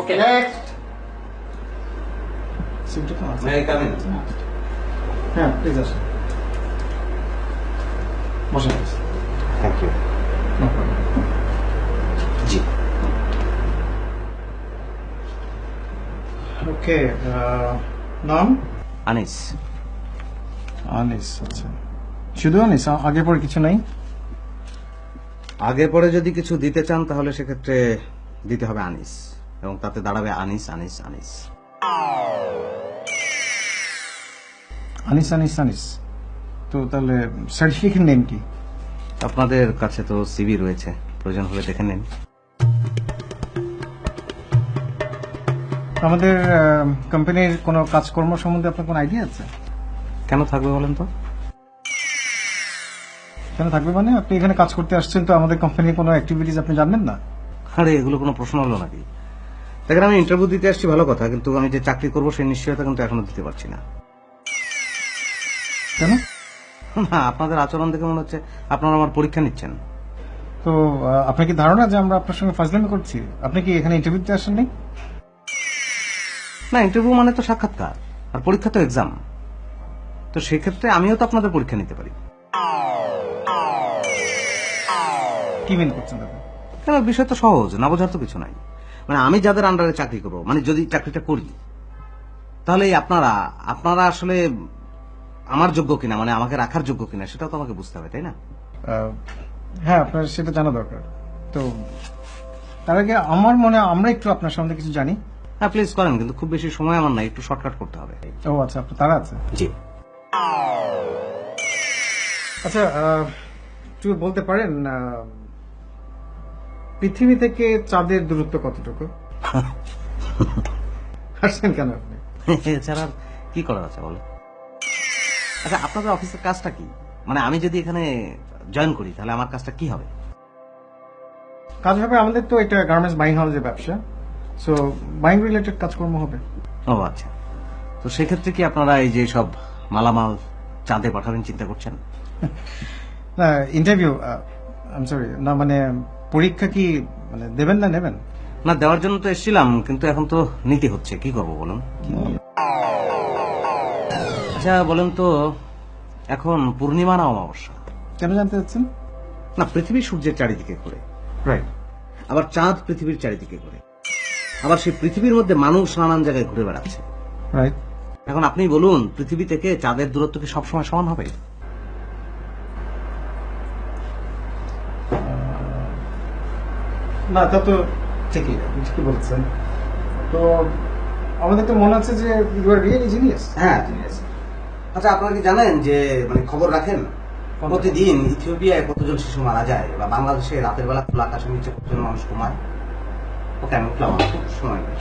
Okay next. হ্যাঁ please আসুন, বসে থ্যাংক ইউ। জি। ওকে, নাম? আনিস। আনিস, আচ্ছা। শুধু আনিস, আগে পরে কিছু নাই? আগে পরে যদি কিছু দিতে চান তাহলে সেক্ষেত্রে দিতে হবে আনিস, এবং তাতে দাঁড়াবে আনিস আনিস আনিস। আনিস আনিস আনিস, তো তাহলে সার্টিফিকেট নেম কি? আপনাদের কাছে তো সিভি রয়েছে, প্রয়োজন হলে দেখে নিন। আমাদের কোম্পানির কোনো কাজকর্ম সম্বন্ধে আপনার কোনো আইডিয়া আছে? কেন থাকবে বলেন তো? কেন থাকবে মানে, আপনি এখানে কাজ করতে আসছেন, তো আমাদের কোম্পানির কোনো অ্যাক্টিভিটিস আপনি জানেন না? আরে এগুলো কোনো প্রশ্ন হলো নাকি? দেখেন, আমি ইন্টারভিউ দিতে আসছি ভালো কথা, কিন্তু আমি যে চাকরি করবো সেই নিশ্চয়তা কিন্তু এখনো দিতে পারছি না। কেন? না, আপনাদের আচরণ দেখে মনে হচ্ছে আপনারা আমার পরীক্ষা নিচ্ছেন। তো আপনার কি ধারণা যে আমরা আপনার সঙ্গে ফাজলামি করছি? আপনি কি এখানে ইন্টারভিউ দিতে আসেননি? না, ইন্টারভিউ মানে তো সাক্ষাৎকার, আর পরীক্ষা তো এক্সাম। তো সেক্ষেত্রে আমিও তো আপনাদের পরীক্ষা নিতে পারি। কি মিন করছেন আপনি? কেন, বিষয় তো সহজ, না বোঝার তো কিছু নাই। মানে আমি যাদের আন্ডারে চাকরি করবো, মানে যদি চাকরিটা করি, তাহলে এই আপনারা আপনারা আসলে আমার যোগ্য কিনা, মানে আমাকে রাখার যোগ্য কিনা, সেটাও তো আমাকে বুঝতে হবে, তাই না? হ্যাঁ, আপনার সেটা জানা দরকার। তো তার আগে আমার মনে হয় আমরা একটু আপনার সম্বন্ধে কিছু জানি। হ্যাঁ প্লিজ করেন, কিন্তু খুব বেশি সময় আমার নাই, একটু শর্টকাট করতে হবে। ও আচ্ছা, আপনার তারা আছে। জি। আচ্ছা, একটু বলতে পারেন পৃথিবী থেকে চাঁদের দূরত্ব কতটুকু? হাসছেন কেন আপনি? এছাড়া আর কি করার আছে বলে? আচ্ছা, আপনাদের অফিসের কাজটা কি? মানে আমি যদি এখানে জয়েন করি তাহলে আমার কাজটা কি হবে? কাজ হবে আমাদের তো এটা গার্মেন্টস বাইং হাউসের ব্যবসা, সো বাইং রিলেটেড কাজকর্ম হবে। ও আচ্ছা, তো সেক্ষেত্রে কি আপনারা এই যে সব মালামাল চাঁদে পাঠাবেন চিন্তা করছেন? না, ইন্টারভিউ, সরি, না মানে পরীক্ষা কি মানে দেবেন না নেবেন? না, দেওয়ার জন্য তো এসেছিলাম, কিন্তু এখন তো নিতে হচ্ছে, কি করবো বলুন? আচ্ছা বলেন তো, এখন পূর্ণিমা না অমাবস্যা? কেন জানতে চাচ্ছেন? না, পৃথিবী সূর্যের চারিদিকে ঘুরে, রাইট। আবার চাঁদ পৃথিবীর চারিদিকে ঘুরে, আবার সেই পৃথিবীর মধ্যে মানুষ নানান জায়গায় ঘুরে বেড়াচ্ছে। রাইট। এখন আপনি বলুন, পৃথিবী থেকে চাঁদের দূরত্ব কি সবসময় সমান হবে? না, তা তো ঠিকই, আপনি ঠিকই বলছেন। তো আমাদের তো মনে আছে যে ইউ আর রিয়েলি জিনিয়াস। হ্যাঁ, ঠিক আছে। আচ্ছা, আপনারা কি জানেন যে মানে খবর রাখেন প্রতিদিন ইথিওপিয়ায় কতজন শিশু মারা যায়, বা বাংলাদেশে রাতের বেলা খোলা আকাশের নিচে কতজন মানুষ ঘুমায়? ওকে, আমি উঠলাম, আমার খুব সময় নেই।